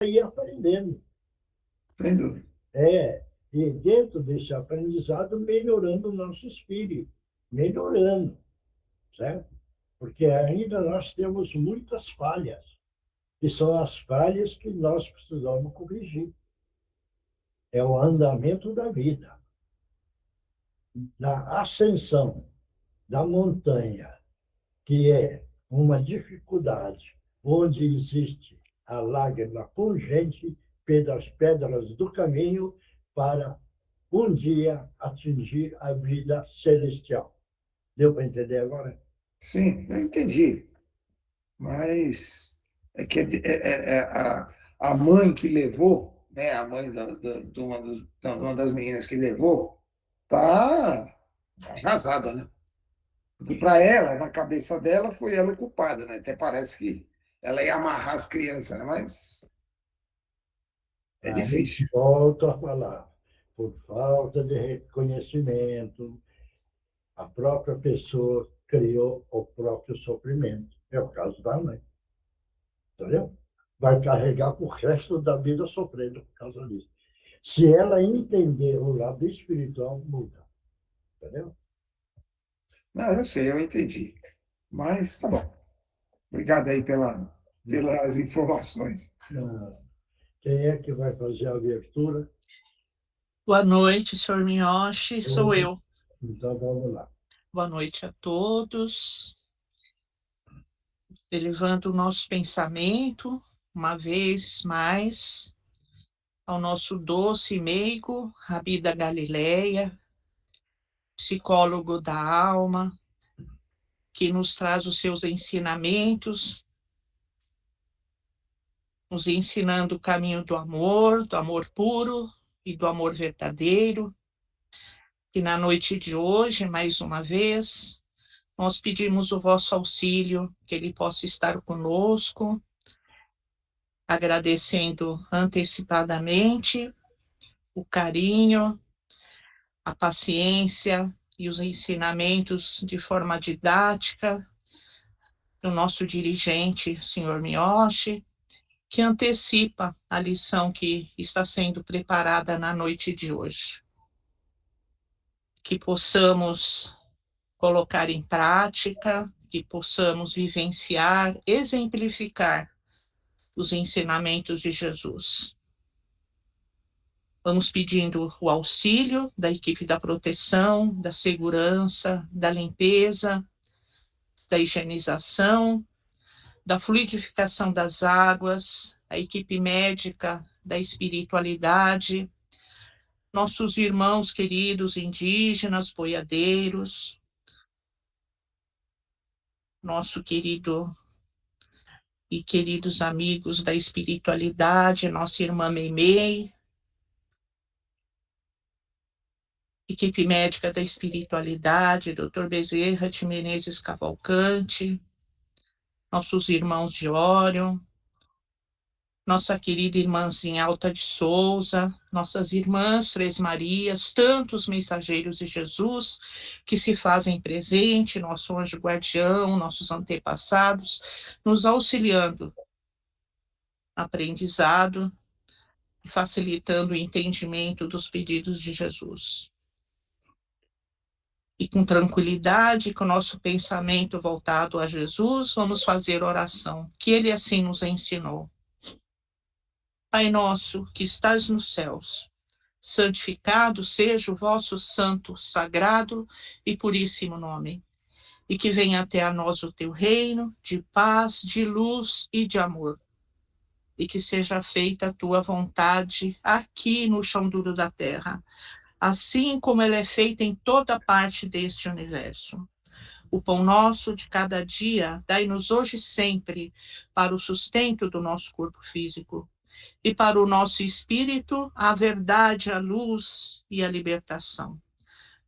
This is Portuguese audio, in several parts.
ir aprendendo. Sem dúvida. E dentro desse aprendizado, melhorando o nosso espírito, melhorando, certo? Porque ainda nós temos muitas falhas, que são as falhas que nós precisamos corrigir. É o andamento da vida. Na ascensão da montanha, que é uma dificuldade, onde existe a lágrima pungente pelas pedras do caminho para um dia atingir a vida celestial. Deu para entender agora? Sim, eu entendi. Mas é que a mãe que levou, né, a mãe de uma das meninas que levou, tá arrasada, né? Porque para ela, na cabeça dela, foi ela culpada, né? Até parece que ela ia amarrar as crianças, né? Mas é Aí difícil. volto a falar, por falta de reconhecimento, a própria pessoa criou o próprio sofrimento. É o caso da mãe. Entendeu? Vai carregar o resto da vida sofrendo por causa disso. Se ela entender o lado espiritual, muda. Entendeu? Não, eu sei, eu entendi. Mas tá bom. Obrigado aí pelas informações. Ah, quem é que vai fazer a abertura? Boa noite, senhor Miyoshi, sou eu. Então vamos lá. Boa noite a todos. Elevando o nosso pensamento, uma vez mais, ao nosso doce e meigo, Rabi da Galileia, psicólogo da alma, que nos traz os seus ensinamentos, nos ensinando o caminho do amor puro e do amor verdadeiro. E na noite de hoje, mais uma vez, nós pedimos o vosso auxílio, que ele possa estar conosco, agradecendo antecipadamente o carinho, a paciência e os ensinamentos de forma didática do nosso dirigente, senhor Miyoshi, que antecipa a lição que está sendo preparada na noite de hoje. Que possamos colocar em prática, que possamos vivenciar, exemplificar os ensinamentos de Jesus. Vamos pedindo o auxílio da equipe da proteção, da segurança, da limpeza, da higienização, da fluidificação das águas, a equipe médica da espiritualidade, nossos irmãos queridos indígenas, boiadeiros, nosso querido e queridos amigos da espiritualidade, nossa irmã Meimei, equipe médica da espiritualidade, Dr. Bezerra de Menezes Cavalcante, nossos irmãos de Órion, nossa querida irmãzinha Alta de Souza, nossas irmãs Três Marias, tantos mensageiros de Jesus que se fazem presente, nosso anjo guardião, nossos antepassados, nos auxiliando no aprendizado e facilitando o entendimento dos pedidos de Jesus. E com tranquilidade, com o nosso pensamento voltado a Jesus, vamos fazer oração, que ele assim nos ensinou. Pai nosso, que estás nos céus, santificado seja o vosso santo, sagrado e puríssimo nome. E que venha até a nós o teu reino de paz, de luz e de amor. E que seja feita a tua vontade aqui no chão duro da terra, assim como ela é feita em toda parte deste universo. O pão nosso de cada dia, dai-nos hoje e sempre, para o sustento do nosso corpo físico, e para o nosso espírito, a verdade, a luz e a libertação.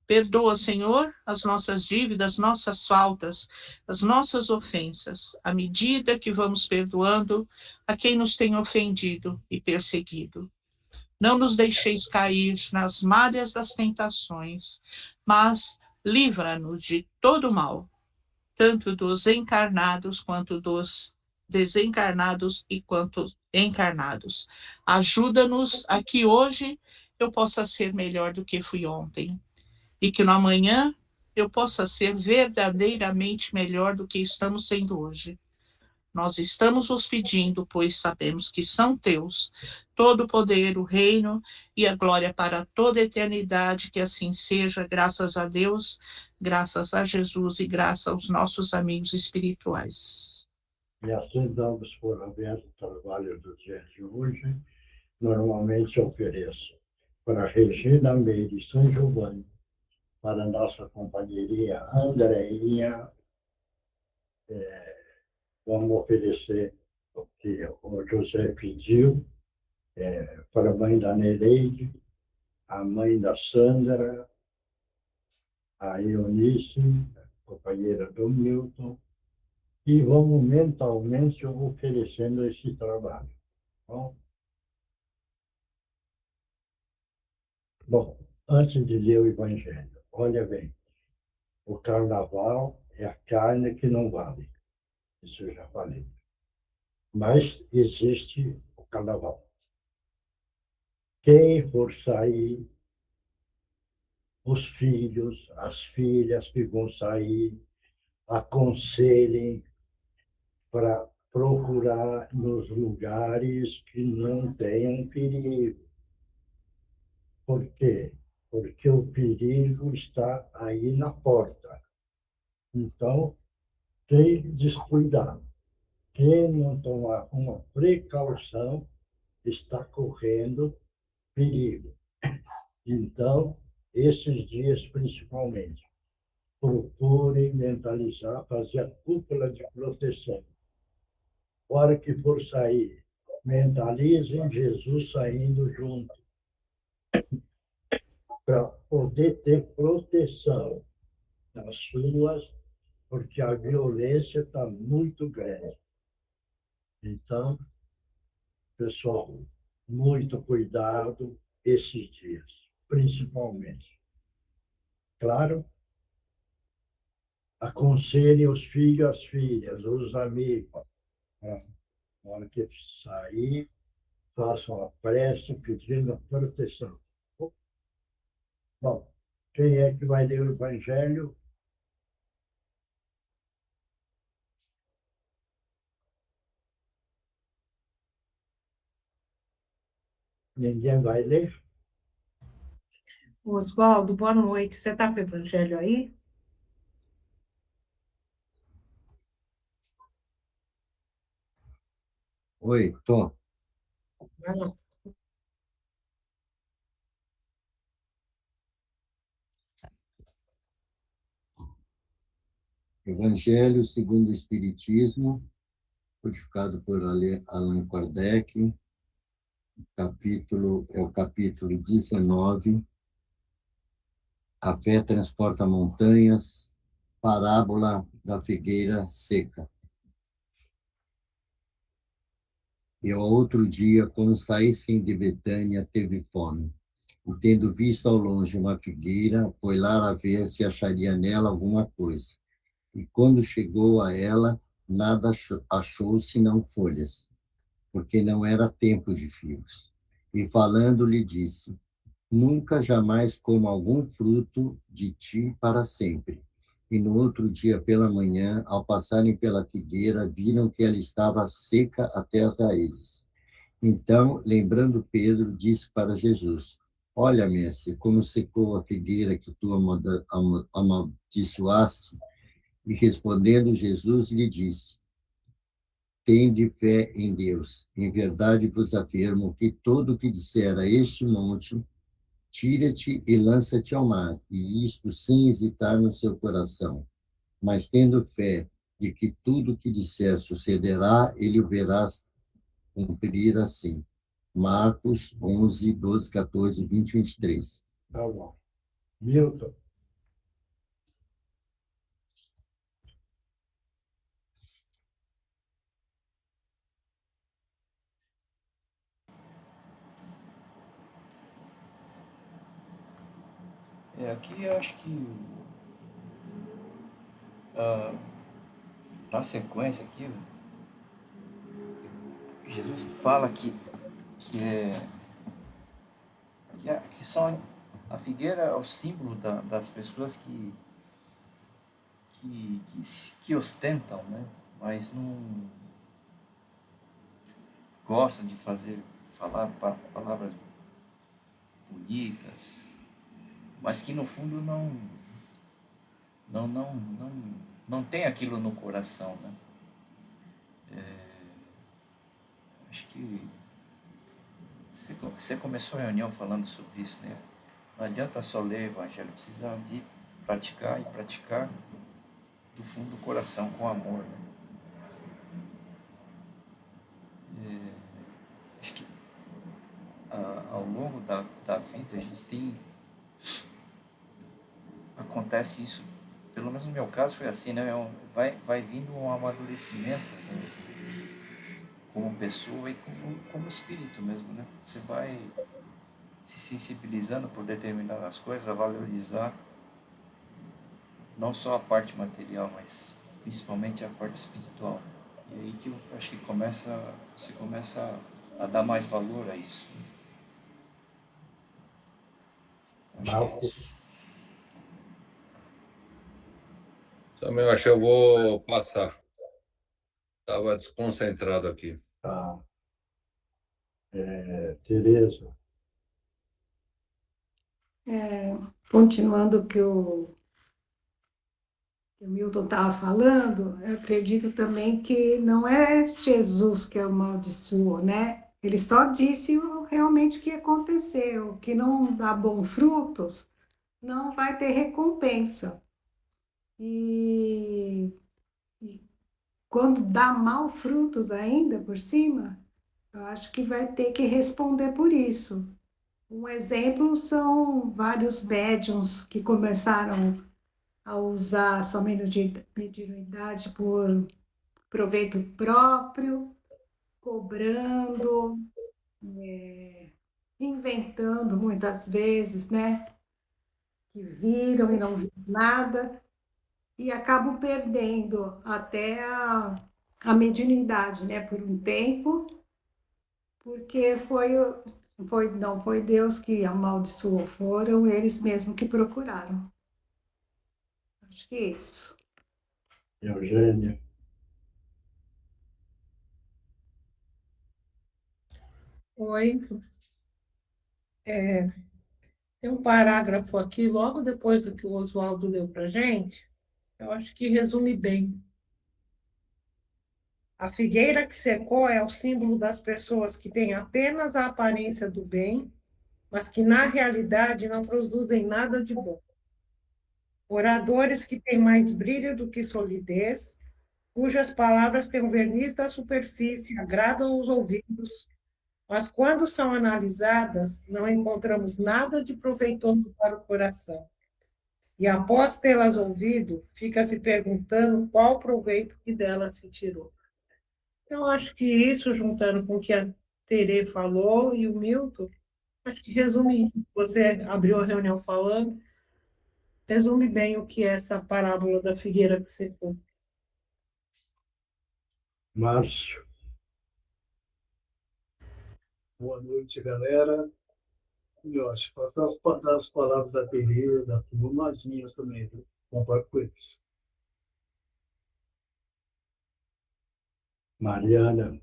Perdoa, Senhor, as nossas dívidas, nossas faltas, as nossas ofensas, à medida que vamos perdoando a quem nos tem ofendido e perseguido. Não nos deixeis cair nas malhas das tentações, mas livra-nos de todo mal, tanto dos encarnados quanto dos desencarnados e quanto encarnados. Ajuda-nos a que hoje eu possa ser melhor do que fui ontem e que no amanhã eu possa ser verdadeiramente melhor do que estamos sendo hoje. Nós estamos vos pedindo, pois sabemos que são teus, todo o poder, o reino e a glória para toda a eternidade, que assim seja, graças a Deus, graças a Jesus e graças aos nossos amigos espirituais. E assim damos por aberto o trabalho do dia de hoje. Normalmente eu ofereço para Regina Meire São Giovanni, para a nossa companheirinha Andreinha, vamos oferecer o que o José pediu, para a mãe da Nereide, a mãe da Sandra, a Eunice, companheira do Milton, e vamos mentalmente oferecendo esse trabalho. Bom, antes de ler o Evangelho, olha bem, o carnaval é a carne que não vale, isso eu já falei. Mas existe o carnaval. Quem for sair, os filhos, as filhas que vão sair, aconselhem para procurar nos lugares que não tenham perigo. Por quê? Porque o perigo está aí na porta. Então, tem descuidado. Quem não tomar uma precaução está correndo perigo. Então, esses dias principalmente, procurem mentalizar, fazer a cúpula de proteção. A hora que for sair, mentalizem Jesus saindo junto, para poder ter proteção nas ruas, porque a violência está muito grande. Então, pessoal, muito cuidado esses dias, principalmente. Claro, aconselhem os filhos, as filhas, os amigos. Na hora que sair, façam a prece pedindo a proteção. Bom, quem é que vai ler o Evangelho? Ninguém vai ler? Oswaldo, boa noite. Você está com o Evangelho aí? Oi, tô. Vai lá. Evangelho segundo o Espiritismo, codificado por Allan Kardec, é o capítulo 19, A fé transporta montanhas, parábola da figueira seca. E ao outro dia, quando saíssem de Betânia, teve fome. E tendo visto ao longe uma figueira, foi lá a ver se acharia nela alguma coisa. E quando chegou a ela, nada achou senão folhas, porque não era tempo de figos. E falando, lhe disse: Nunca jamais coma algum fruto de ti para sempre. E no outro dia pela manhã, ao passarem pela figueira, viram que ela estava seca até as raízes. Então, lembrando Pedro, disse para Jesus: Olha, mestre, como secou a figueira que tu amaldiçoaste. E respondendo Jesus lhe disse: Tende fé em Deus. Em verdade vos afirmo que todo o que disser a este monte, tira-te e lança-te ao mar, e isto sem hesitar no seu coração, mas tendo fé de que tudo o que disser sucederá, ele o verás cumprir assim. Marcos 11, 12, 14, 20, 23. Tá bom. Milton. Aqui eu acho que na sequência aqui, Jesus fala que, é, que são, a figueira é o símbolo das pessoas que ostentam, né? Mas não gostam de falar palavras bonitas, mas que no fundo não tem aquilo no coração, né? Acho que você começou a reunião falando sobre isso, né? Não adianta só ler o Evangelho, precisa de praticar e praticar do fundo do coração, com amor, né? Acho que ao longo da vida a gente acontece isso, pelo menos no meu caso foi assim, né? Vai vindo um amadurecimento, né? Como pessoa e como espírito mesmo, né? Você vai se sensibilizando por determinadas coisas, a valorizar não só a parte material, mas principalmente a parte espiritual. E aí que eu acho que você começa a dar mais valor a isso. Acho que é Marco, isso. Também eu acho que eu vou passar. Estava desconcentrado aqui. tá? Tereza, Continuando o que o Milton estava falando, eu acredito também que não é Jesus que amaldiçoou, né? Ele só disse realmente o que aconteceu, o que não dá bons frutos, não vai ter recompensa. E quando dá mal frutos ainda por cima, eu acho que vai ter que responder por isso. Um exemplo são vários médiums que começaram a usar sua mediunidade por proveito próprio, cobrando, inventando muitas vezes, né? Que viram e não viram nada, e acabam perdendo até a mediunidade, né? Por um tempo, porque não foi Deus que amaldiçoou, foram eles mesmos que procuraram. Acho que é isso. Eugênia, Oi. Tem um parágrafo aqui, logo depois do que o Oswaldo leu para a gente, eu acho que resume bem. A figueira que secou é o símbolo das pessoas que têm apenas a aparência do bem, mas que na realidade não produzem nada de bom. Oradores que têm mais brilho do que solidez, cujas palavras têm o verniz da superfície, agradam os ouvidos, mas quando são analisadas, não encontramos nada de proveitoso para o coração. E após tê-las ouvido, fica se perguntando qual proveito que delas se tirou. Então, acho que isso, juntando com o que a Tere falou e o Milton, acho que resume, você abriu a reunião falando, resume bem o que é essa parábola da figueira que secou. Márcio, Boa noite, galera. E eu acho que das palavras da Tereza, da turma, as minhas também, viu? Concordo com eles. Mariana,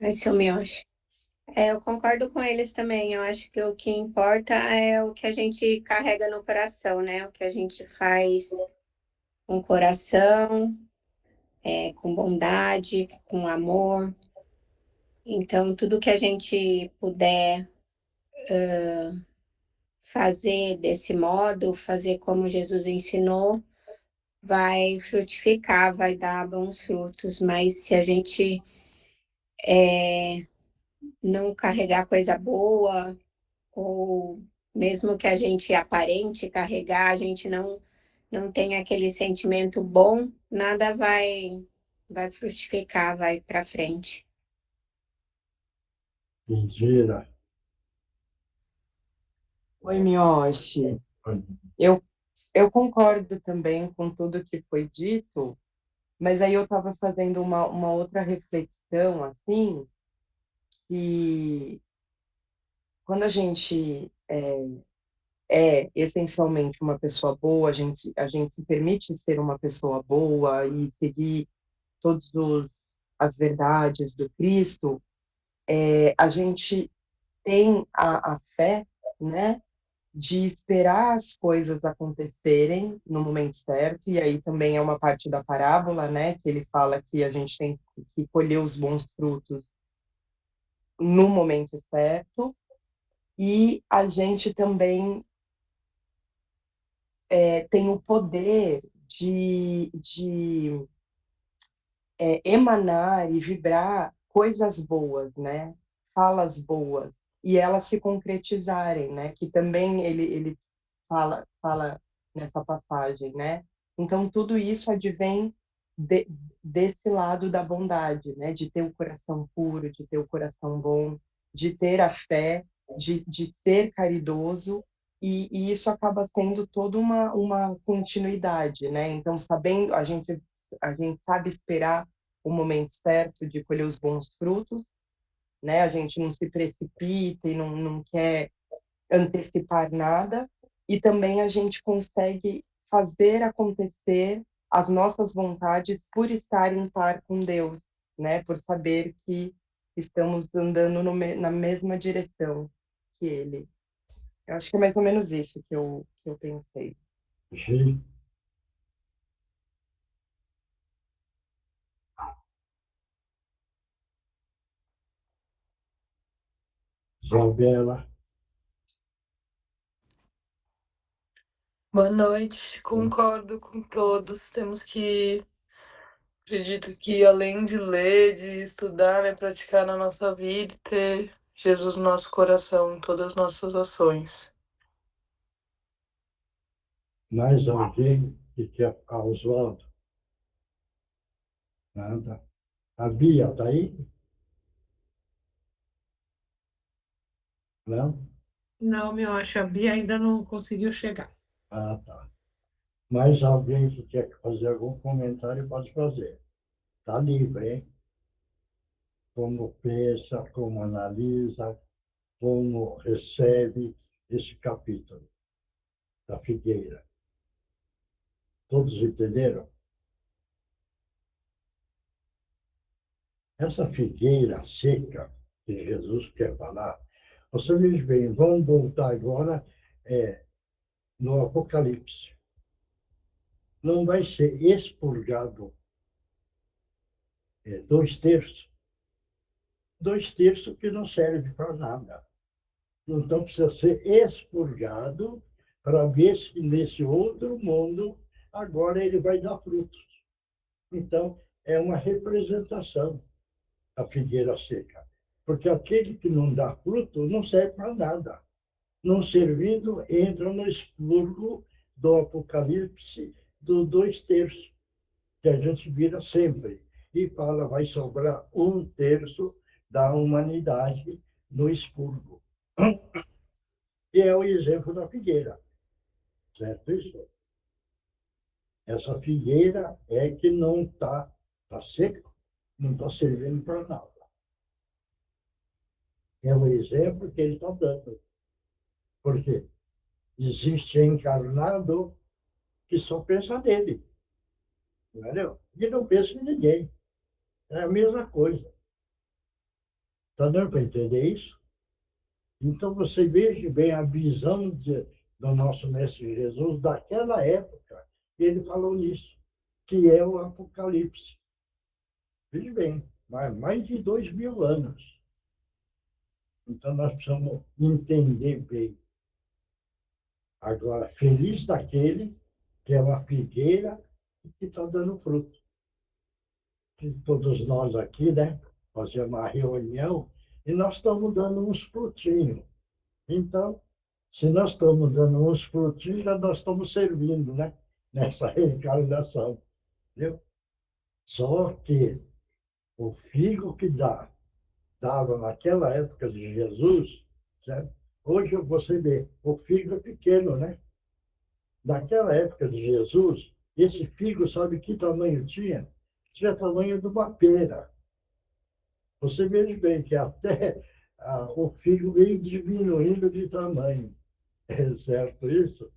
Esse é o Miyoshi. Eu concordo com eles também. Eu acho que o que importa é o que a gente carrega no coração, né? O que a gente faz com coração, com bondade, com amor. Então, tudo que a gente puder fazer desse modo, fazer como Jesus ensinou, vai frutificar, vai dar bons frutos. Mas se a gente não carregar coisa boa, ou mesmo que a gente aparente carregar, a gente não tem aquele sentimento bom, nada vai frutificar, vai para frente. Indira, Oi, Miyoshi. Eu concordo também com tudo que foi dito, Mas aí eu estava fazendo uma outra reflexão, assim, que quando a gente é essencialmente uma pessoa boa, a gente se permite ser uma pessoa boa e seguir todas as verdades do Cristo, a gente tem a fé, né, de esperar as coisas acontecerem no momento certo, e aí também é uma parte da parábola, né, que ele fala que a gente tem que colher os bons frutos no momento certo, e a gente também tem o poder de emanar e vibrar coisas boas, né? Falas boas, e elas se concretizarem, né? Que também ele fala nessa passagem, né? Então, tudo isso advém de, desse lado da bondade, né? De ter o coração puro, de ter o coração bom, de ter a fé, de ser caridoso, e isso acaba sendo toda uma continuidade, né? Então, sabendo, a gente sabe esperar o momento certo de colher os bons frutos, né? A gente não se precipita e não quer antecipar nada, e também a gente consegue fazer acontecer as nossas vontades por estar em par com Deus, né? Por saber que estamos andando na mesma direção que Ele. Eu acho que é mais ou menos isso que eu pensei. Sim. Isabela, Boa noite, concordo com todos. Temos que, acredito que além de ler, de estudar, né, praticar na nossa vida, e ter Jesus no nosso coração em todas as nossas ações. mais alguém que quer Oswaldo? Nada. A Bia está aí? Não? Não, meu, acho a Bia ainda não conseguiu chegar. Ah, tá. Mais alguém que quer fazer algum comentário pode fazer. Está livre, hein? Como pensa, como analisa, como recebe esse capítulo da figueira. Todos entenderam? Essa figueira seca que Jesus quer falar, você veja bem, vamos voltar agora no Apocalipse. Não vai ser expurgado 2/3. 2/3 que não serve para nada. Então precisa ser expurgado para ver se nesse outro mundo agora ele vai dar frutos. Então é uma representação a figueira seca, porque aquele que não dá fruto não serve para nada. Não servindo entra no expurgo do Apocalipse do 2/3, que a gente vira sempre e fala vai sobrar 1/3 da humanidade no expurgo. E é o exemplo da figueira, certo isso? Essa figueira é que não tá seco, não está servindo para nada. É o exemplo que ele está dando. Por quê? Existe encarnado que só pensa nele, entendeu? E não pensa em ninguém. É a mesma coisa. Está dando para entender isso? Então você veja bem a visão do nosso Mestre Jesus daquela época. Ele falou nisso, que é o Apocalipse. Veja bem, mais de 2000 anos. Então nós precisamos entender bem. Agora, feliz daquele que é uma figueira e que está dando fruto. Que todos nós aqui, né, fazemos uma reunião e nós estamos dando uns frutinhos. Então, se nós estamos dando uns frutinhos, já nós estamos servindo, né, nessa reencarnação. Entendeu? Só que o figo que dava naquela época de Jesus, certo? Hoje você vê, o figo é pequeno, né? Naquela época de Jesus, esse figo, sabe que tamanho tinha? tinha tamanho de uma pera. Você veja bem que até o figo veio diminuindo de tamanho. É certo isso?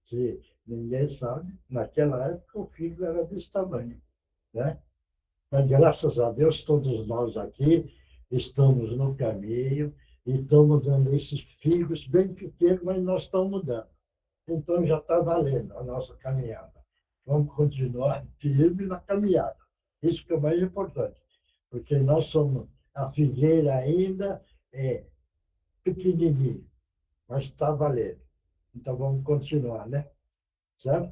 Que ninguém sabe. Naquela época, o figo era desse tamanho, né? Mas, graças a Deus, todos nós aqui estamos no caminho e estamos dando esses figos bem pequenos, mas nós estamos dando. Então, já está valendo a nossa caminhada. Vamos continuar firme na caminhada. Isso que é o mais importante, porque nós somos, a figueira ainda é pequenininha, mas está valendo. Então, vamos continuar, né? Certo?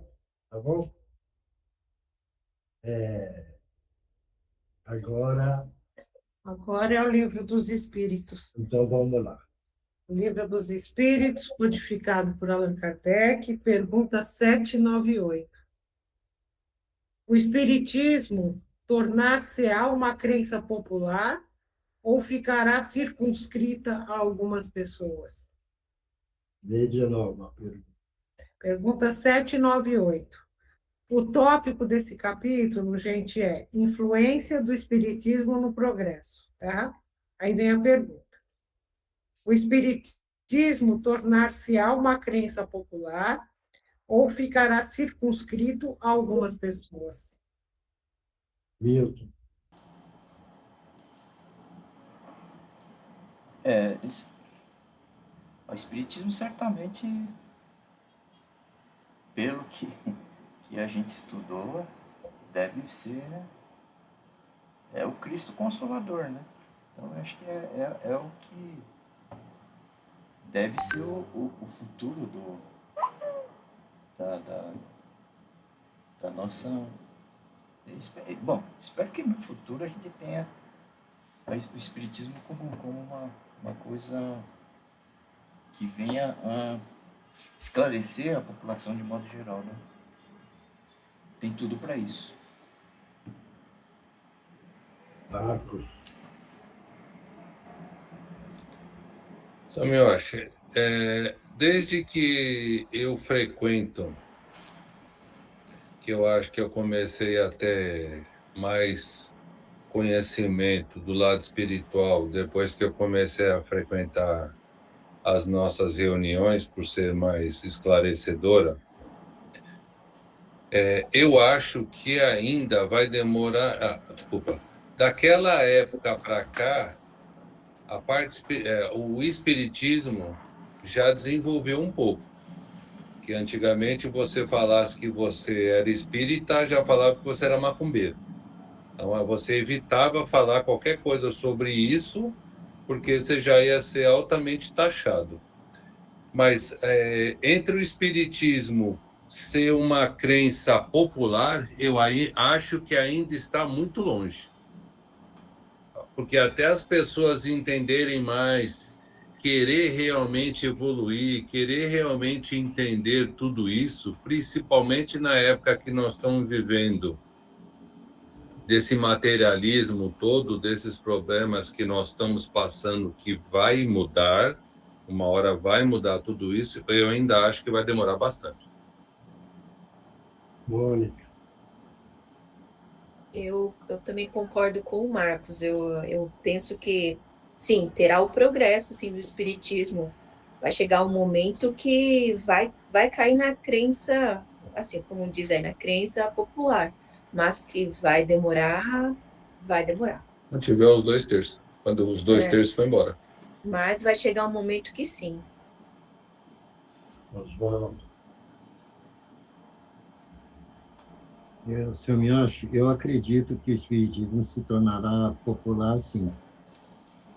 Tá bom? Agora, Agora é o livro dos Espíritos. então, vamos lá. O livro dos Espíritos, codificado por Allan Kardec, pergunta 798. O Espiritismo tornar-se-á uma crença popular ou ficará circunscrita a algumas pessoas? Lê de novo a pergunta. Pergunta 798. O tópico desse capítulo, gente, é influência do Espiritismo no progresso, tá? Aí vem a pergunta. O Espiritismo tornar-se-á uma crença popular ou ficará circunscrito a algumas pessoas? Milton. O Espiritismo certamente, pelo que a gente estudou, deve ser o Cristo Consolador, né? Então, eu acho que é o que deve ser o futuro da nossa... Bom, espero que no futuro a gente tenha o Espiritismo como uma coisa que venha a esclarecer a população de modo geral, né? Tem tudo para isso. Marcos. Então, eu acho, desde que eu frequento, que eu acho que eu comecei a ter mais conhecimento do lado espiritual, depois que eu comecei a frequentar as nossas reuniões, por ser mais esclarecedora, eu acho que ainda vai demorar... daquela época para cá, o espiritismo já desenvolveu um pouco. Que antigamente você falasse que você era espírita, já falava que você era macumbeiro. Então você evitava falar qualquer coisa sobre isso, porque você já ia ser altamente taxado. Mas entre o espiritismo ser uma crença popular, eu acho que ainda está muito longe. Porque até as pessoas entenderem mais, querer realmente evoluir, querer realmente entender tudo isso, principalmente na época que nós estamos vivendo, desse materialismo todo, desses problemas que nós estamos passando, que vai mudar, uma hora vai mudar tudo isso, eu ainda acho que vai demorar bastante. Mônica. Eu também concordo com o Marcos. Eu penso que, sim, terá o progresso, sim, do espiritismo. Vai chegar um momento que vai cair na crença, assim, como diz aí, na crença popular, mas que vai demorar. Quando tiver os 2/3, quando os 2/3 for embora. Mas vai chegar um momento que sim. Oswaldo. Senhor Miyoshi, eu acredito que o espiritismo se tornará popular, sim.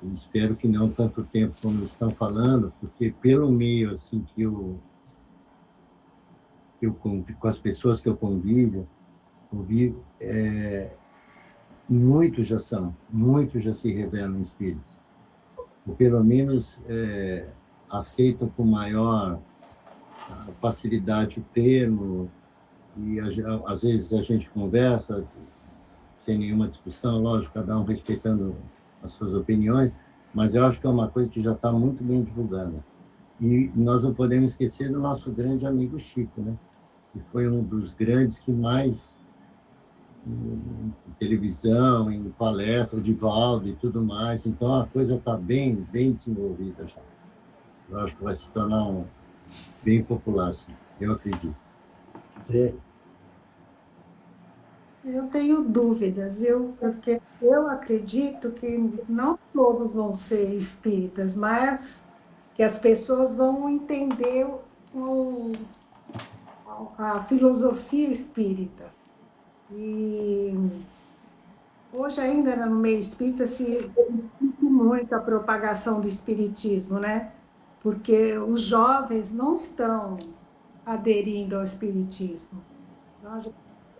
Eu espero que não tanto tempo como estão falando, porque pelo meio assim que eu com as pessoas que eu convivo, muitos já se revelam espíritos. Ou pelo menos aceitam com maior facilidade o termo, e às vezes a gente conversa sem nenhuma discussão, lógico, cada um respeitando as suas opiniões, mas eu acho que é uma coisa que já está muito bem divulgada. E nós não podemos esquecer do nosso grande amigo Chico, né? Que foi um dos grandes que mais em televisão, em palestra de Valdo e tudo mais. Então, a coisa está bem, bem desenvolvida já. Eu acho que vai se tornar bem popular, sim. Eu acredito. É, Eu tenho dúvidas, porque eu acredito que não todos vão ser espíritas, mas que as pessoas vão entender a filosofia espírita. E hoje, ainda no meio espírita, se discute muito a propagação do espiritismo, né? Porque os jovens não estão aderindo ao espiritismo. Nós já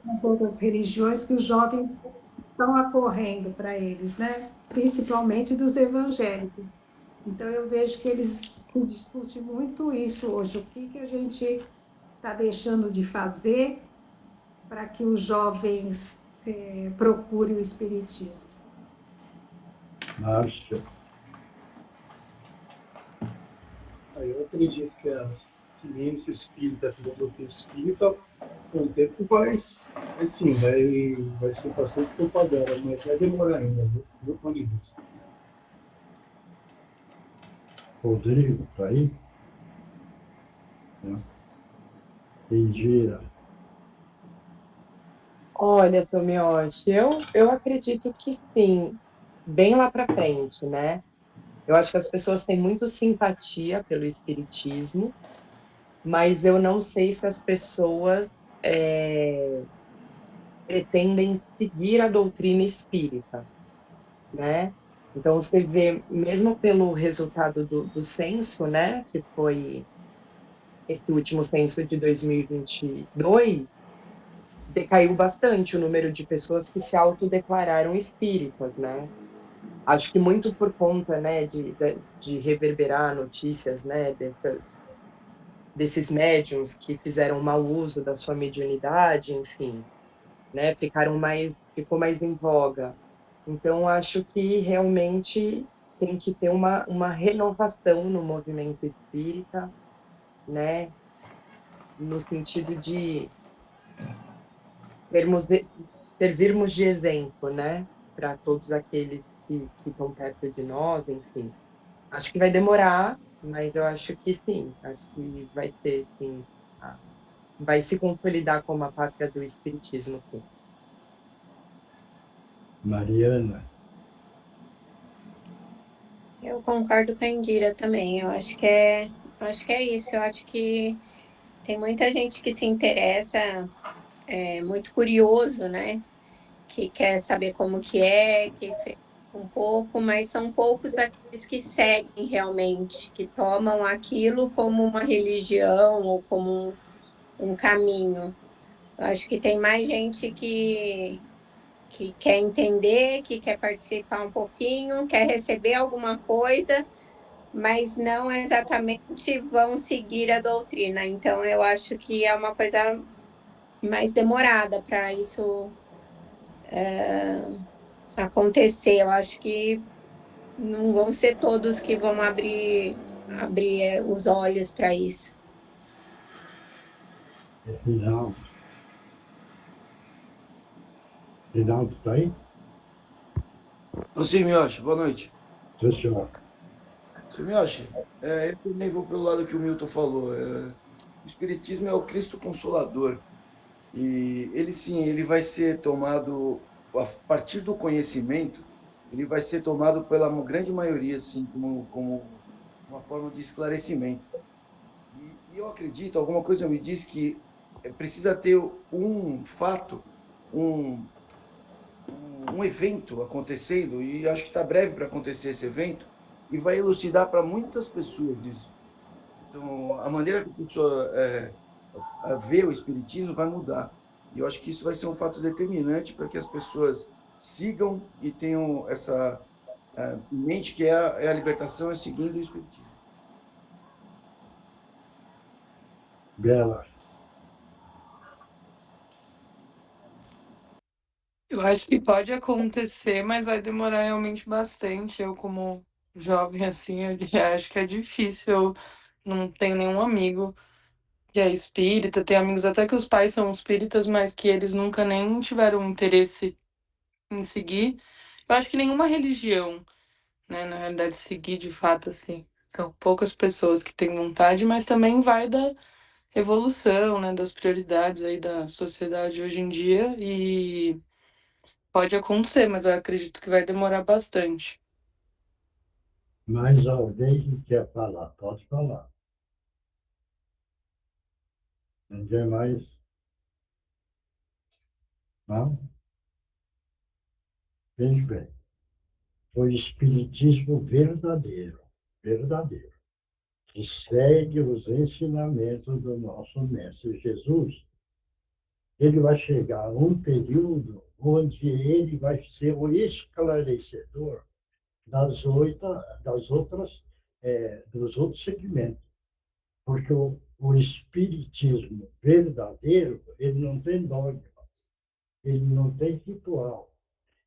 temos outras religiões que os jovens estão acorrendo para eles, né? Principalmente dos evangélicos. Então, eu vejo que eles se discute muito isso hoje. O que a gente está deixando de fazer para que os jovens procurem o espiritismo? Márcia. Eu acredito que a ciência espírita, a filosofia espírita, com o tempo vai ser bastante propaganda, mas vai demorar ainda, do meu ponto de vista. Rodrigo, tá aí? Indira. Olha, seu Mioshi, eu acredito que sim, bem lá para frente, né? Eu acho que as pessoas têm muito simpatia pelo espiritismo, mas eu não sei se as pessoas pretendem seguir a doutrina espírita, né? Então, você vê, mesmo pelo resultado do censo, né, que foi esse último censo de 2022, decaiu bastante o número de pessoas que se autodeclararam espíritas, né? Acho que muito por conta, né, de reverberar notícias, né, desses médiums que fizeram mau uso da sua mediunidade, enfim, né, ficou mais em voga. Então, acho que realmente tem que ter uma renovação no movimento espírita, né, no sentido de servirmos de exemplo, né, para todos aqueles que estão perto de nós, enfim. Acho que vai demorar, mas eu acho que sim, acho que vai ser, sim, vai se consolidar como a pátria do espiritismo, sim. Mariana. Eu concordo com a Indira também. Eu acho que é isso. Eu acho que tem muita gente que se interessa, muito curioso, né? Que quer saber como que é, que um pouco, mas são poucos aqueles que seguem realmente, que tomam aquilo como uma religião ou como um caminho. Eu acho que tem mais gente que quer entender, que quer participar um pouquinho, quer receber alguma coisa, mas não exatamente vão seguir a doutrina. Então, eu acho que é uma coisa mais demorada para isso acontecer. Eu acho que não vão ser todos que vão abrir os olhos para isso. Rinaldo. Rinaldo, tá aí? Sim, Miyoshi, boa noite. Sim, senhor. Sim, Miyoshi, eu também vou pelo lado que o Milton falou. O Espiritismo é o Cristo Consolador. E ele sim, ele vai ser tomado, a partir do conhecimento, ele vai ser tomado pela grande maioria, assim, como uma forma de esclarecimento. E eu acredito, alguma coisa me diz que precisa ter um fato, um evento acontecendo, e acho que está breve para acontecer esse evento, e vai elucidar para muitas pessoas isso. Então, a maneira que a pessoa vê o espiritismo vai mudar. E eu acho que isso vai ser um fato determinante para que as pessoas sigam e tenham essa em mente que é a libertação é seguindo o espiritismo. Bela. Eu acho que pode acontecer, mas vai demorar realmente bastante. Eu, como jovem, assim, eu acho que é difícil. Eu não tenho nenhum amigo que é espírita, tem amigos até que os pais são espíritas, mas que eles nunca nem tiveram interesse em seguir. Eu acho que nenhuma religião, né, na realidade, seguir de fato, assim. São poucas pessoas que têm vontade, mas também vai da evolução, né, das prioridades aí da sociedade hoje em dia, e pode acontecer, mas eu acredito que vai demorar bastante. Mais alguém que quer falar? Pode falar. Ninguém mais? Não? Veja bem. O espiritismo verdadeiro, verdadeiro, que segue os ensinamentos do nosso Mestre Jesus, ele vai chegar a um período onde ele vai ser o esclarecedor das outras, dos outros segmentos. Porque o espiritismo verdadeiro, ele não tem dogma, ele não tem ritual,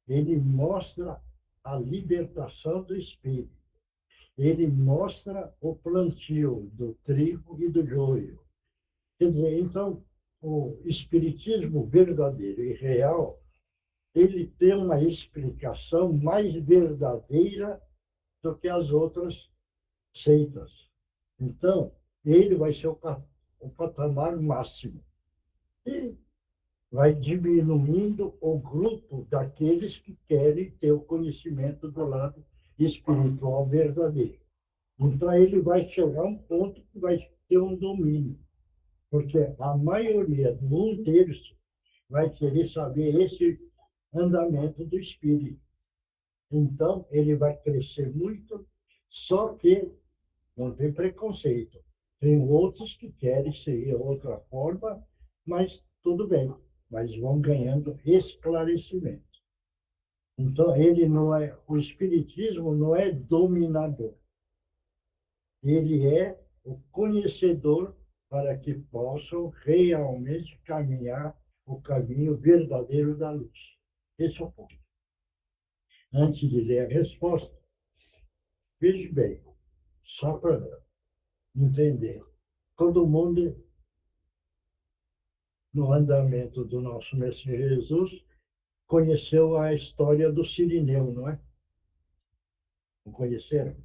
ele mostra a libertação do espírito. Ele mostra o plantio do trigo e do joio. Quer dizer, então, o espiritismo verdadeiro e real, ele tem uma explicação mais verdadeira do que as outras seitas. Então, ele vai ser o patamar máximo. E vai diminuindo o grupo daqueles que querem ter o conhecimento do lado espiritual verdadeiro. Então, ele vai chegar a um ponto que vai ter um domínio, porque a maioria, um terço, vai querer saber esse andamento do espírito. Então, ele vai crescer muito, só que não tem preconceito. Tem outros que querem seguir outra forma, mas tudo bem, mas vão ganhando esclarecimento. Então, o espiritismo não é dominador. Ele é o conhecedor para que possam realmente caminhar o caminho verdadeiro da luz. Esse é o ponto. Antes de ler a resposta, veja bem, só para entender. Todo mundo, no andamento do nosso Mestre Jesus, conheceu a história do Cirineu, não é? Não conheceram?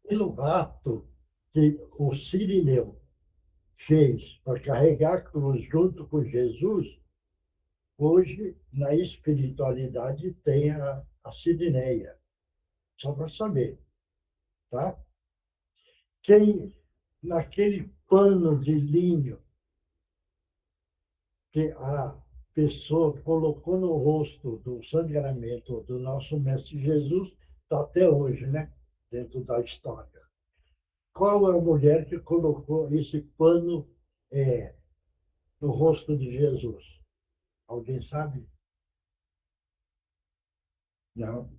Pelo ato que o Cirineu fez para carregar a cruz junto com Jesus, hoje, na espiritualidade, tem a Sirineia. Só para saber, tá? Quem, naquele pano de linho que a pessoa colocou no rosto do sangramento do nosso Mestre Jesus, está até hoje, né? Dentro da história. Qual é a mulher que colocou esse pano no rosto de Jesus? Alguém sabe? Não.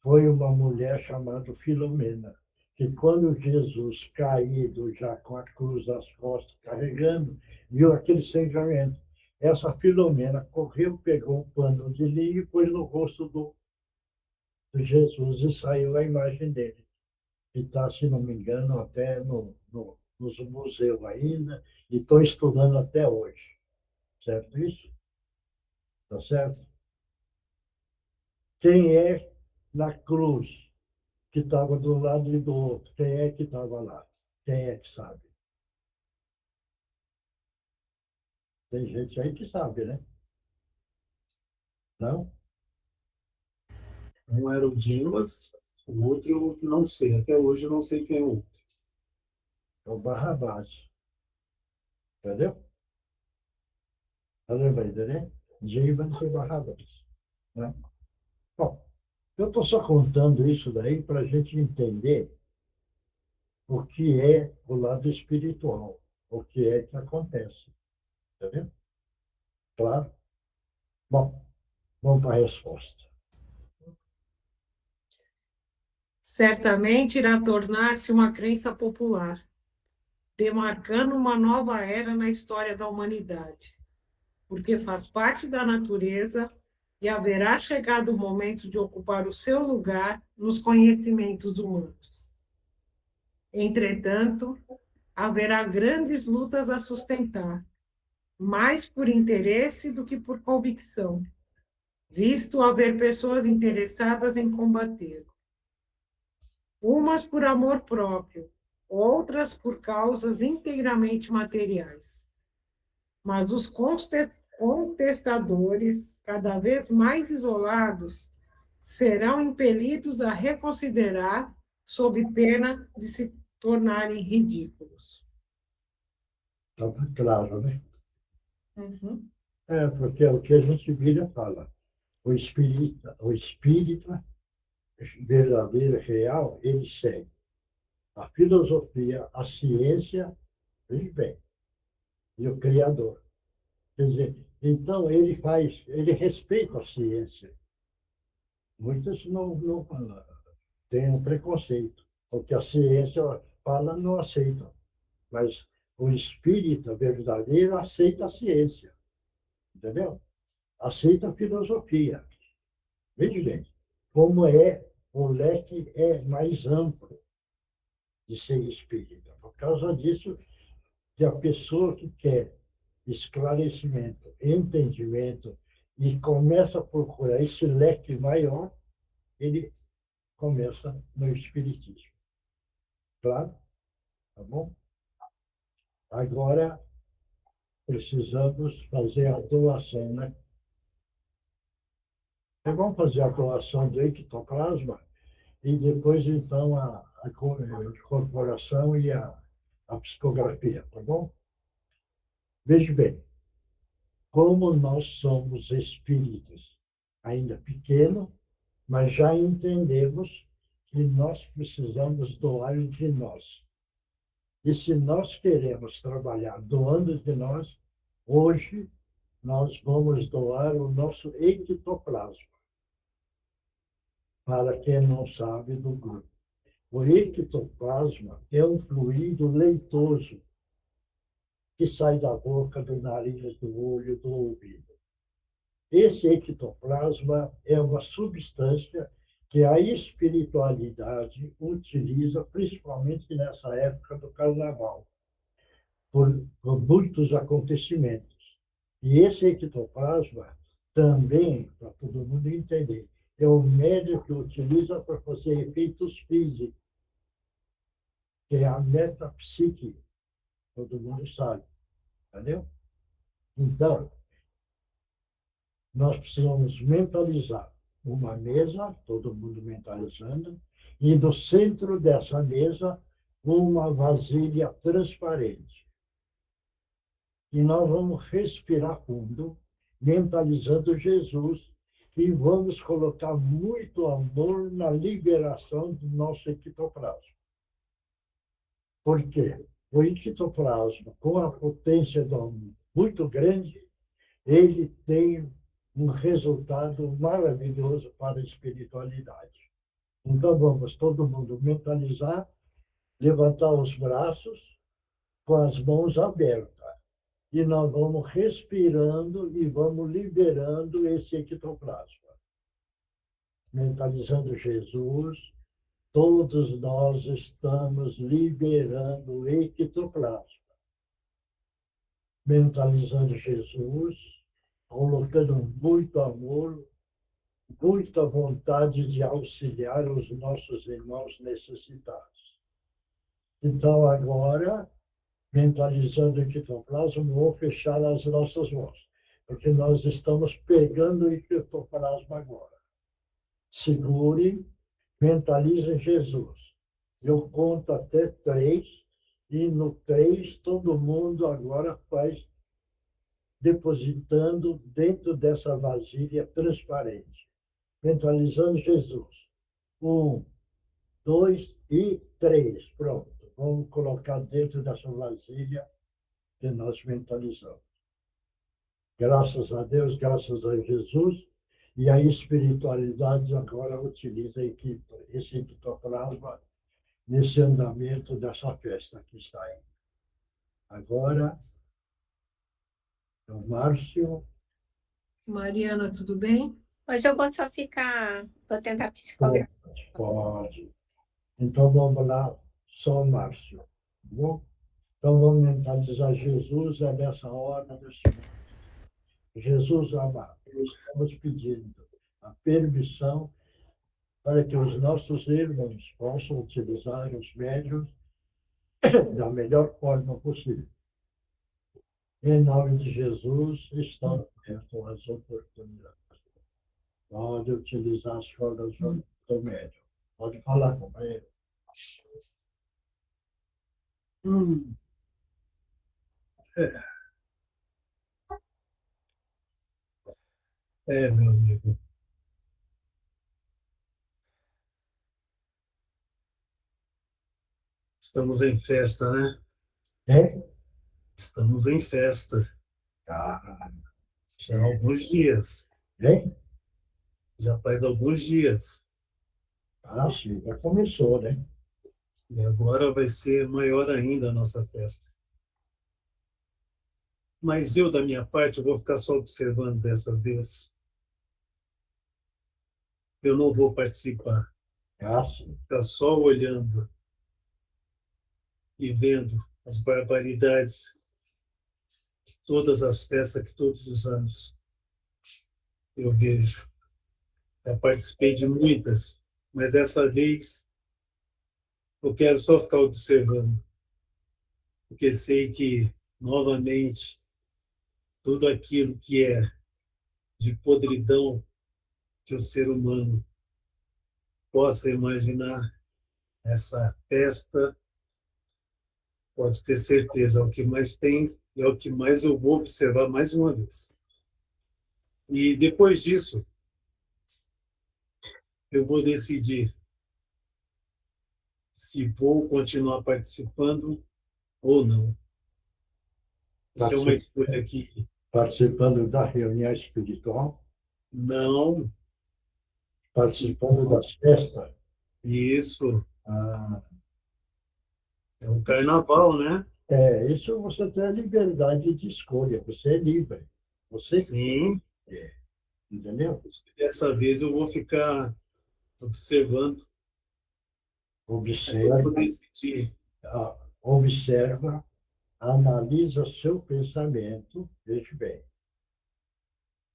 Foi uma mulher chamada Filomena, que quando Jesus caído, já com a cruz nas costas, carregando, viu aquele sangramento. Essa Filomena correu, pegou um pano de linho e pôs no rosto do Jesus e saiu a imagem dele. E está, se não me engano, até nos museus ainda, e estou estudando até hoje. Certo isso? Está certo? Quem é na cruz que estava de um lado e do outro? Quem é que estava lá? Quem é que sabe? Tem gente aí que sabe, né? Não? Um era o Dimas, o outro eu não sei. Até hoje eu não sei quem é o outro. É o Barrabás. Entendeu? Está lembrando, né? Dimas e Barrabás. Né? Bom, eu estou só contando isso daí para a gente entender o que é o lado espiritual, o que é que acontece. Entendeu? Claro? Bom, vamos para a resposta. Certamente irá tornar-se uma crença popular, demarcando uma nova era na história da humanidade, porque faz parte da natureza e haverá chegado o momento de ocupar o seu lugar nos conhecimentos humanos. Entretanto, haverá grandes lutas a sustentar, mais por interesse do que por convicção, visto haver pessoas interessadas em combater. Umas por amor próprio, outras por causas inteiramente materiais. Mas os contestadores, cada vez mais isolados, serão impelidos a reconsiderar sob pena de se tornarem ridículos. Está claro, né? Uhum. Porque é o que a gente vira fala. O espírita verdadeiro, real, ele segue a filosofia, a ciência, veja bem, e o Criador. Quer dizer, então ele respeita a ciência. Muitos não têm um preconceito, porque a ciência fala não aceita, mas o espírita verdadeiro aceita a ciência, entendeu? Aceita a filosofia. Veja bem, como o leque é mais amplo de ser espírita. Por causa disso, que a pessoa que quer esclarecimento, entendimento, e começa a procurar esse leque maior, ele começa no Espiritismo. Claro? Tá bom? Agora, precisamos fazer a doação, né? Vamos fazer a doação do ectoplasma e depois, então, a incorporação e a psicografia, tá bom? Veja bem, como nós somos espíritos ainda pequenos, mas já entendemos que nós precisamos doar de nós. E se nós queremos trabalhar doando de nós, hoje nós vamos doar o nosso ectoplasma. Para quem não sabe do grupo. O ectoplasma é um fluido leitoso que sai da boca, do nariz, do olho, do ouvido. Esse ectoplasma é uma substância que a espiritualidade utiliza, principalmente nessa época do carnaval, por muitos acontecimentos. E esse ectoplasma também, para todo mundo entender, é o médio que utiliza para fazer efeitos físicos, que é a metapsique, todo mundo sabe, entendeu? Então, nós precisamos mentalizar uma mesa, todo mundo mentalizando, e no centro dessa mesa, uma vasilha transparente. E nós vamos respirar fundo, mentalizando Jesus, e vamos colocar muito amor na liberação do nosso ectoplasma. Por quê? O ectoplasma, com a potência muito grande, ele tem um resultado maravilhoso para a espiritualidade. Então, vamos todo mundo mentalizar, levantar os braços com as mãos abertas. E nós vamos respirando e vamos liberando esse ectoplasma. Mentalizando Jesus, todos nós estamos liberando o ectoplasma. Mentalizando Jesus, colocando muito amor, muita vontade de auxiliar os nossos irmãos necessitados. Então, agora, mentalizando o ectoplasma, vou fechar as nossas mãos, porque nós estamos pegando o ectoplasma agora. Segurem, mentalizem Jesus. Eu conto até 3, e no 3 todo mundo agora faz depositando dentro dessa vasilha transparente. Mentalizando Jesus. 1, 2 e 3. Pronto. Vamos colocar dentro dessa vasilha que nós mentalizamos. Graças a Deus, graças a Jesus, e a espiritualidade agora utiliza esse ectoplasma nesse andamento dessa festa que está aí. Agora, o Márcio. Mariana, tudo bem? Hoje eu vou só ficar, vou tentar psicografar. Pode. Então, vamos lá. só Márcio. Tá bom? Então, vamos mentalizar Jesus é nessa hora, nesse momento. Jesus amado, estamos pedindo a permissão para que os nossos irmãos possam utilizar os médios da melhor forma possível. Em nome de Jesus, estão abertas as oportunidades. Pode utilizar as formas do médium. Pode falar, companheiro. Meu amigo. Estamos em festa, né? Estamos em festa. Já há alguns dias. Já faz alguns dias. Sim, já começou, né? E agora vai ser maior ainda a nossa festa. Mas eu, da minha parte, eu vou ficar só observando dessa vez. Eu não vou participar. Sim. Ficar só olhando e vendo as barbaridades de todas as festas que todos os anos eu vejo. Já participei de muitas, mas dessa vez eu quero só ficar observando, porque sei que, novamente, tudo aquilo que é de podridão que o ser humano possa imaginar, essa festa, pode ter certeza, é o que mais tem e é o que mais eu vou observar mais uma vez. E depois disso, eu vou decidir se vou continuar participando ou não. Isso é uma escolha que... Participando da reunião espiritual? Não. Participando das festas? Isso. É um carnaval, né? Isso você tem a liberdade de escolha, você é livre. Você... Sim. Entendeu? Dessa vez eu vou ficar observando. Observa. Observa, analisa seu pensamento, veja bem.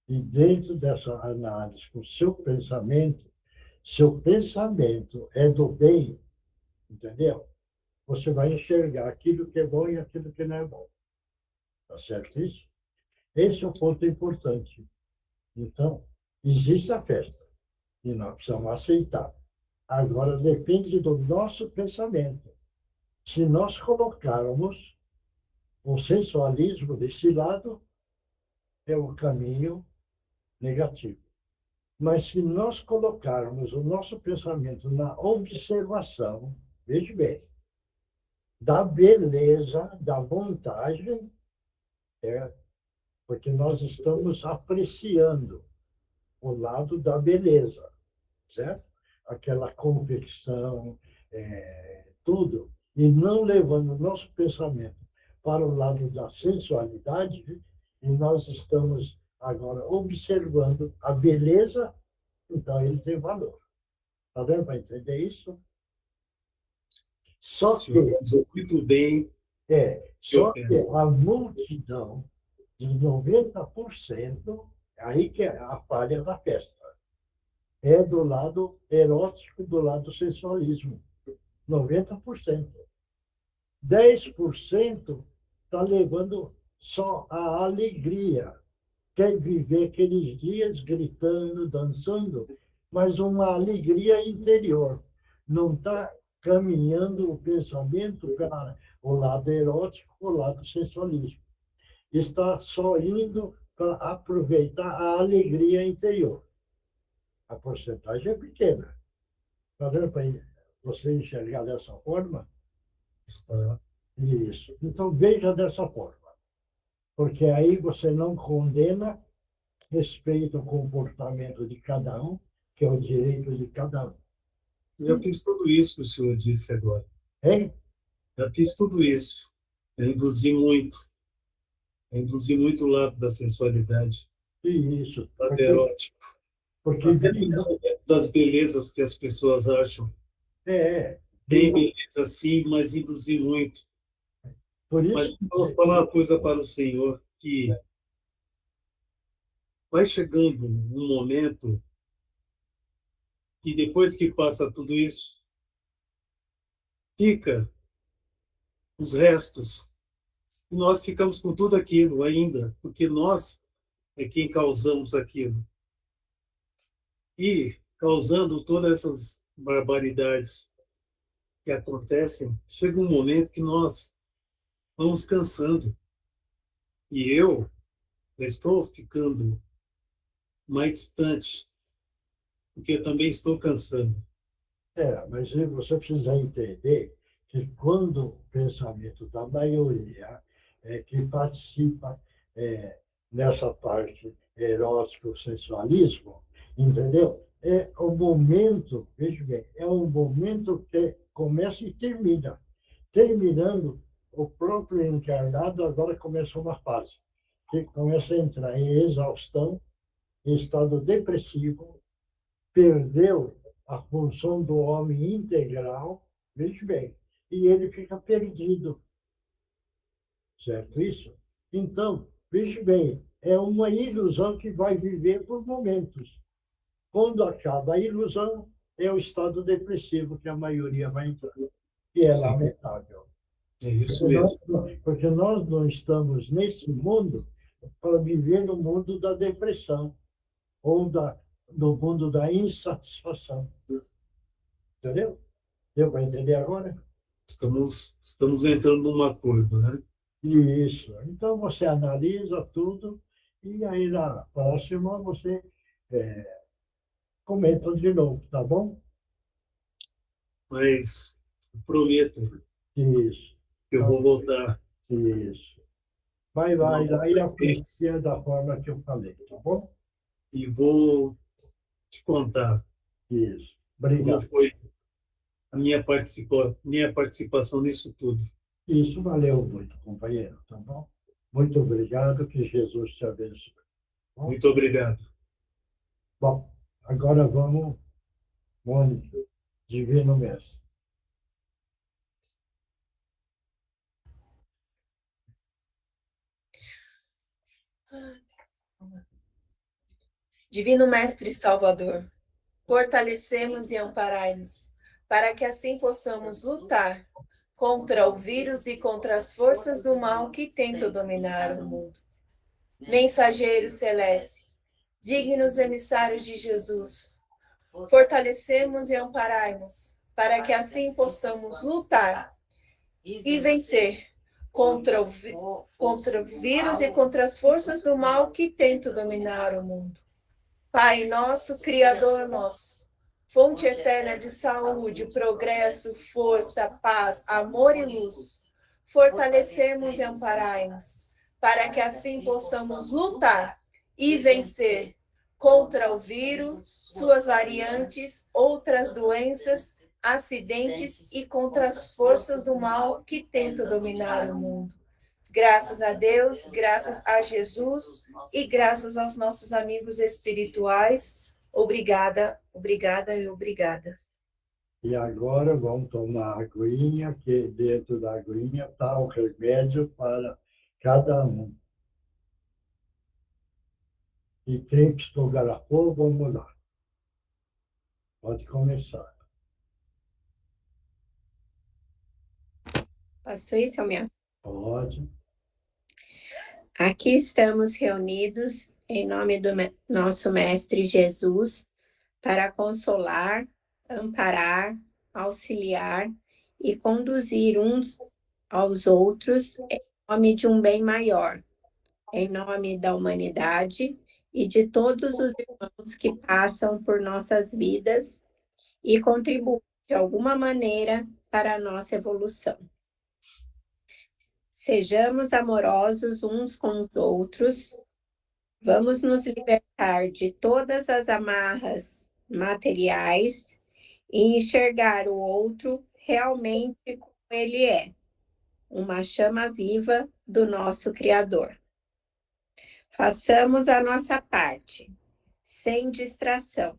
E dentro dessa análise, com seu pensamento é do bem, entendeu? Você vai enxergar aquilo que é bom e aquilo que não é bom. Tá certo isso? Esse é o ponto importante. Então, existe a festa e nós precisamos aceitar. Agora, depende do nosso pensamento. Se nós colocarmos o sensualismo desse lado, é o caminho negativo. Mas se nós colocarmos o nosso pensamento na observação, veja bem, da beleza, da vontade, porque nós estamos apreciando o lado da beleza, certo? Aquela convicção, tudo, e não levando o nosso pensamento para o lado da sensualidade, e nós estamos agora observando a beleza, então ele tem valor. Está dando para entender isso? Só que, muito bem, só que a multidão de 90%, aí que é a falha da festa. É do lado erótico, do lado sensualismo. 90%. 10% está levando só a alegria. Quer viver aqueles dias gritando, dançando, mas uma alegria interior. Não está caminhando o pensamento para o lado erótico, o lado sensualismo. Está só indo para aproveitar a alegria interior. A porcentagem é pequena. Está vendo para você enxergar dessa forma? Está. Isso. Então, veja dessa forma. Porque aí você não condena, respeita o comportamento de cada um, que é o direito de cada um. Eu fiz tudo isso que o senhor disse agora. Eu fiz tudo isso. Eu induzi muito. Eu induzi muito o lado da sensualidade. Isso. O lado erótico. Porque das belezas que as pessoas acham. tem beleza sim, mas induzir muito. Por Mas isso, vou falar uma coisa para o Senhor, que vai chegando um momento que depois que passa tudo isso, fica os restos. E nós ficamos com tudo aquilo ainda, porque nós é quem causamos aquilo. E causando todas essas barbaridades que acontecem, chega um momento que nós vamos cansando. E eu já estou ficando mais distante, porque eu também estou cansando. mas você precisa entender que quando o pensamento da maioria que participa nessa parte erótico-sensualismo, entendeu? É o momento, veja bem, é um momento que começa e termina. Terminando, o próprio encarnado agora começa uma fase, que começa a entrar em exaustão, em estado depressivo, perdeu a função do homem integral, veja bem, e ele fica perdido. Certo isso? Então, veja bem, é uma ilusão que vai viver por momentos. Quando acaba a ilusão, é o estado depressivo que a maioria vai entrar. E é lamentável. É isso mesmo. Porque nós não estamos nesse mundo para viver no mundo da depressão ou no mundo da insatisfação. Entendeu? Deu para entender agora? Estamos entrando numa curva, né? Isso. Então, você analisa tudo e aí na próxima você comenta de novo, tá bom? Mas prometo Isso. que eu vou voltar. Isso. Vai, daí acontecer da forma que eu falei, tá bom? E vou te contar. Isso. Como Obrigado. foi a minha participação nisso tudo. Isso valeu muito, companheiro, tá bom? Muito obrigado, que Jesus te abençoe. Bom? Muito obrigado. Bom, agora vamos, Mônica, Divino Mestre. Divino Mestre Salvador, fortalecemos e amparai-nos, para que assim possamos lutar contra o vírus e contra as forças do mal que tentam dominar o mundo. Mensageiros celestes, dignos emissários de Jesus, fortalecemos e amparai-nos, para que assim possamos lutar e vencer contra o vírus e contra as forças do mal que tentam dominar o mundo. Pai nosso, Criador nosso, fonte eterna de saúde, progresso, força, paz, amor e luz, fortalecemos e amparai-nos, para que assim possamos lutar e vencer contra o vírus, suas variantes, outras doenças, acidentes e contra as forças do mal que tentam dominar o mundo. Graças a Deus, graças a Jesus e graças aos nossos amigos espirituais. Obrigada, obrigada e obrigada. E agora vamos tomar a aguinha, que dentro da aguinha está o remédio para cada um. E quem psicografou, vamos lá. Pode começar. Posso ir, seu Mion? Pode. Aqui estamos reunidos em nome do nosso Mestre Jesus para consolar, amparar, auxiliar e conduzir uns aos outros em nome de um bem maior, em nome da humanidade e de todos os irmãos que passam por nossas vidas e contribuem de alguma maneira para a nossa evolução. Sejamos amorosos uns com os outros, vamos nos libertar de todas as amarras materiais e enxergar o outro realmente como ele é, uma chama viva do nosso Criador. Façamos a nossa parte, sem distração.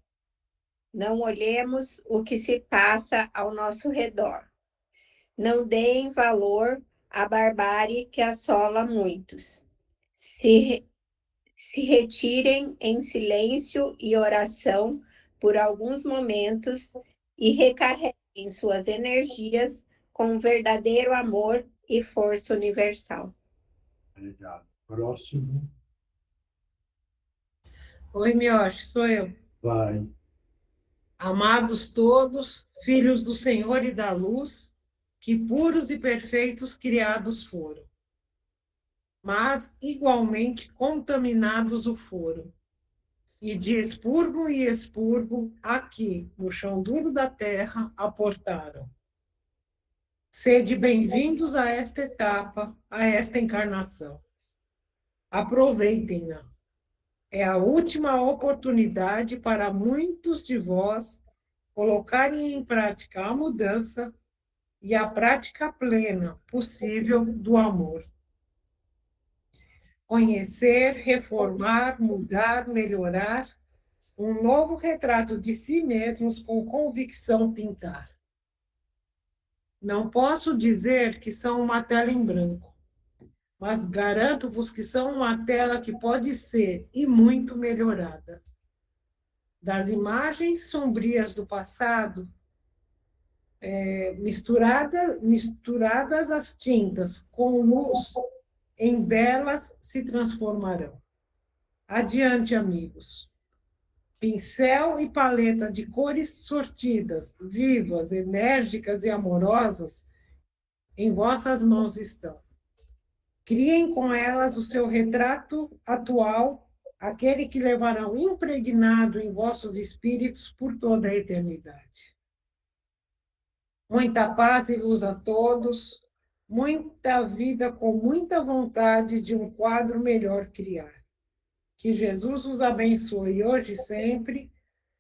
Não olhemos o que se passa ao nosso redor. Não deem valor à barbárie que assola muitos. Se retirem em silêncio e oração por alguns momentos e recarreguem suas energias com verdadeiro amor e força universal. Obrigado. Próximo. Oi, Mioche, sou eu. Vai. Amados todos, filhos do Senhor e da luz, que puros e perfeitos criados foram, mas igualmente contaminados o foram. E de expurgo e expurgo, aqui, no chão duro da terra, aportaram. Sede bem-vindos a esta etapa, a esta encarnação. Aproveitem-na. É a última oportunidade para muitos de vós colocarem em prática a mudança e a prática plena possível do amor. Conhecer, reformar, mudar, melhorar, um novo retrato de si mesmos com convicção pintar. Não posso dizer que são uma tela em branco, mas garanto-vos que são uma tela que pode ser e muito melhorada. Das imagens sombrias do passado, misturadas as tintas com luz, em belas se transformarão. Adiante, amigos. Pincel e paleta de cores sortidas, vivas, enérgicas e amorosas, em vossas mãos estão. Criem com elas o seu retrato atual, aquele que levarão impregnado em vossos espíritos por toda a eternidade. Muita paz e luz a todos, muita vida com muita vontade de um quadro melhor criar. Que Jesus os abençoe hoje e sempre,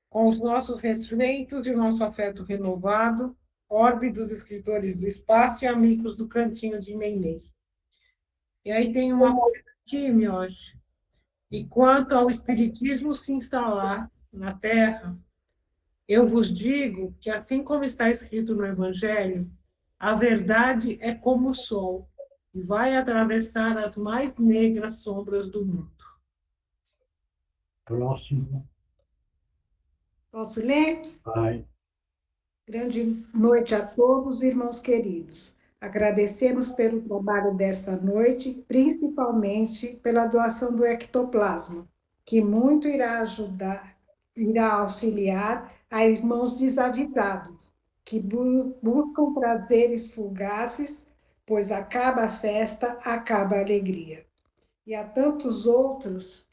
com os nossos respeitos e o nosso afeto renovado, orbe dos escritores do espaço e amigos do Cantinho de Meimei. E aí tem uma coisa aqui, Mioche. E quanto ao Espiritismo se instalar na Terra, eu vos digo que, assim como está escrito no Evangelho, a verdade é como o sol, e vai atravessar as mais negras sombras do mundo. Próximo. Posso ler? Vai. Grande noite a todos, irmãos queridos. Agradecemos pelo trabalho desta noite, principalmente pela doação do ectoplasma, que muito irá ajudar, irá auxiliar a irmãos desavisados, que buscam prazeres fugazes, pois acaba a festa, acaba a alegria. E há tantos outros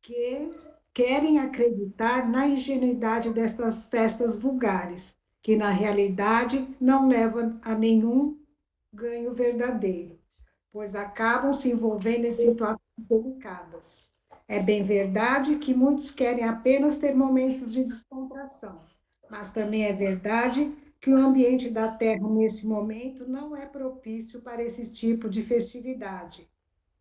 que querem acreditar na ingenuidade dessas festas vulgares, que na realidade não levam a nenhum ganho verdadeiro, pois acabam se envolvendo em situações delicadas. É bem verdade que muitos querem apenas ter momentos de descontração, mas também é verdade que o ambiente da Terra nesse momento não é propício para esse tipo de festividade,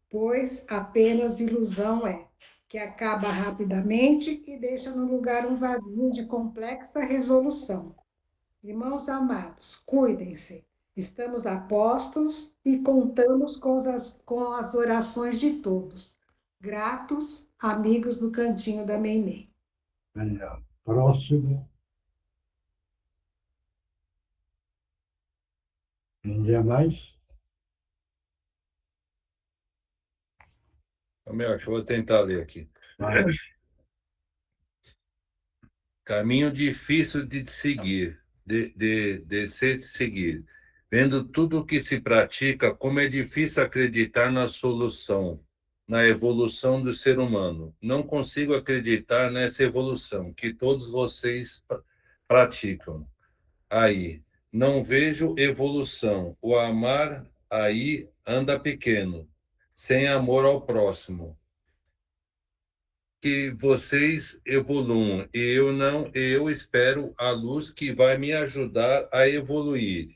pois apenas ilusão é, que acaba rapidamente e deixa no lugar um vazio de complexa resolução. Irmãos amados, cuidem-se. Estamos a postos e contamos com as orações de todos. Gratos, amigos do Cantinho da Meimei. Obrigado. Próximo. Ninguém mais? Eu vou tentar ler aqui. Vai. Caminho difícil de seguir, de se seguir. Vendo tudo o que se pratica, como é difícil acreditar na solução, na evolução do ser humano. Não consigo acreditar nessa evolução que todos vocês praticam. Aí, não vejo evolução. O amar aí anda pequeno, sem amor ao próximo. Que vocês evoluam e eu não, eu espero a luz que vai me ajudar a evoluir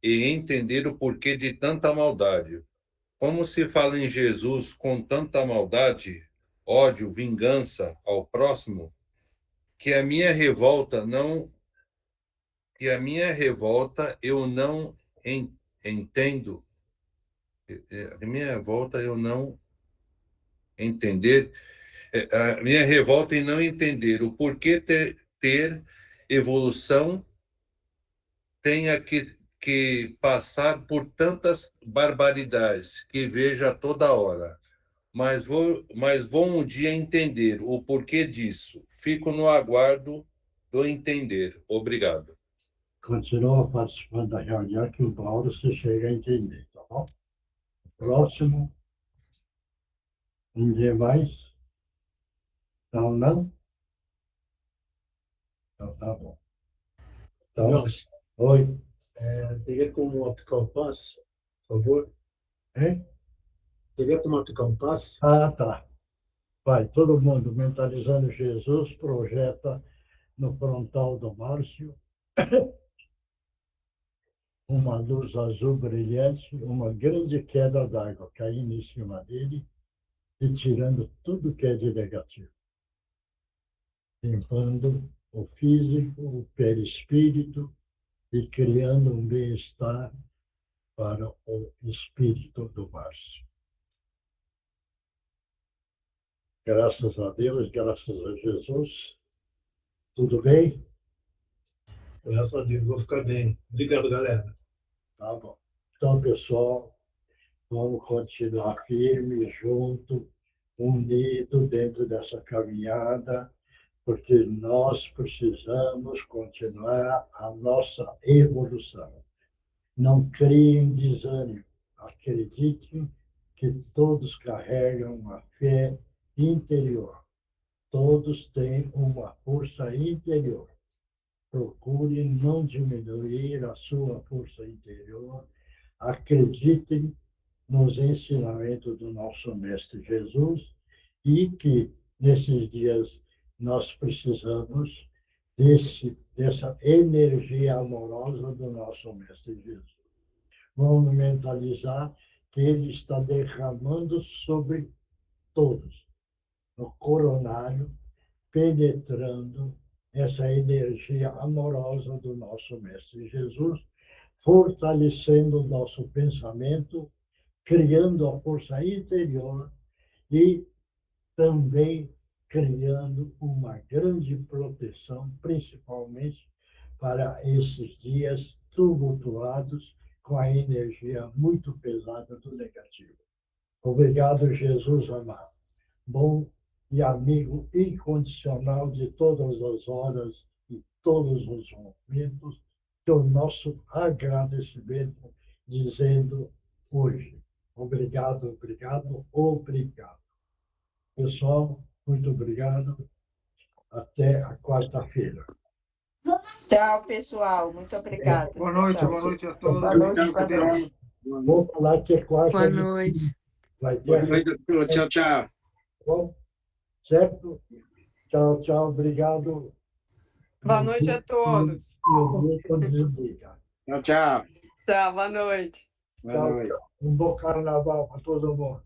e entender o porquê de tanta maldade. Como se fala em Jesus com tanta maldade, ódio, vingança ao próximo? que a minha revolta eu não entendo, a minha revolta eu não entender, a minha revolta em não entender o porquê ter evolução tenha que passar por tantas barbaridades que vejo a toda hora. Mas vou um dia entender o porquê disso. Fico no aguardo do entender. Obrigado. Continua participando da reunião que o Mauro se chega a entender, tá bom? Próximo. Ninguém mais? Então, não? Então, tá bom. Então, Jorge, oi. teria como aplicar o passe, por favor? Hein? Teria como aplicar um passe? Ah, tá. Vai, todo mundo mentalizando Jesus, projeta no frontal do Márcio uma luz azul brilhante, uma grande queda d'água caindo em cima dele e tirando tudo que é de negativo. Limpando o físico, o perispírito e criando um bem-estar para o espírito do Márcio. Graças a Deus, graças a Jesus. Tudo bem? Graças a Deus, vou ficar bem. Obrigado, galera. Tá bom. Então, pessoal, vamos continuar firme, junto, unido dentro dessa caminhada, porque nós precisamos continuar a nossa evolução. Não criem desânimo. Acreditem que todos carregam uma fé interior. Todos têm uma força interior. Procure não diminuir a sua força interior. Acreditem nos ensinamentos do nosso Mestre Jesus e que, nesses dias, nós precisamos dessa energia amorosa do nosso Mestre Jesus. Vamos mentalizar que Ele está derramando sobre todos, no coronário, penetrando essa energia amorosa do nosso Mestre Jesus, fortalecendo o nosso pensamento, criando a força interior e também criando uma grande proteção, principalmente para esses dias tumultuados com a energia muito pesada do negativo. Obrigado, Jesus amado. Bom e amigo incondicional de todas as horas e todos os momentos, que o nosso agradecimento dizendo hoje. Obrigado, obrigado, obrigado. Pessoal, muito obrigado. Até a quarta-feira. Tchau, pessoal. Muito obrigada. Boa noite a todos. Boa noite, Fiquem com Deus. Vou falar que é quarta. Boa noite. Vai ter. Tchau, tchau. Bom, certo? Tchau, tchau. Obrigado. Boa noite a todos. Tchau, tchau. Tchau, boa noite. Boa noite. Um bom carnaval para todo mundo.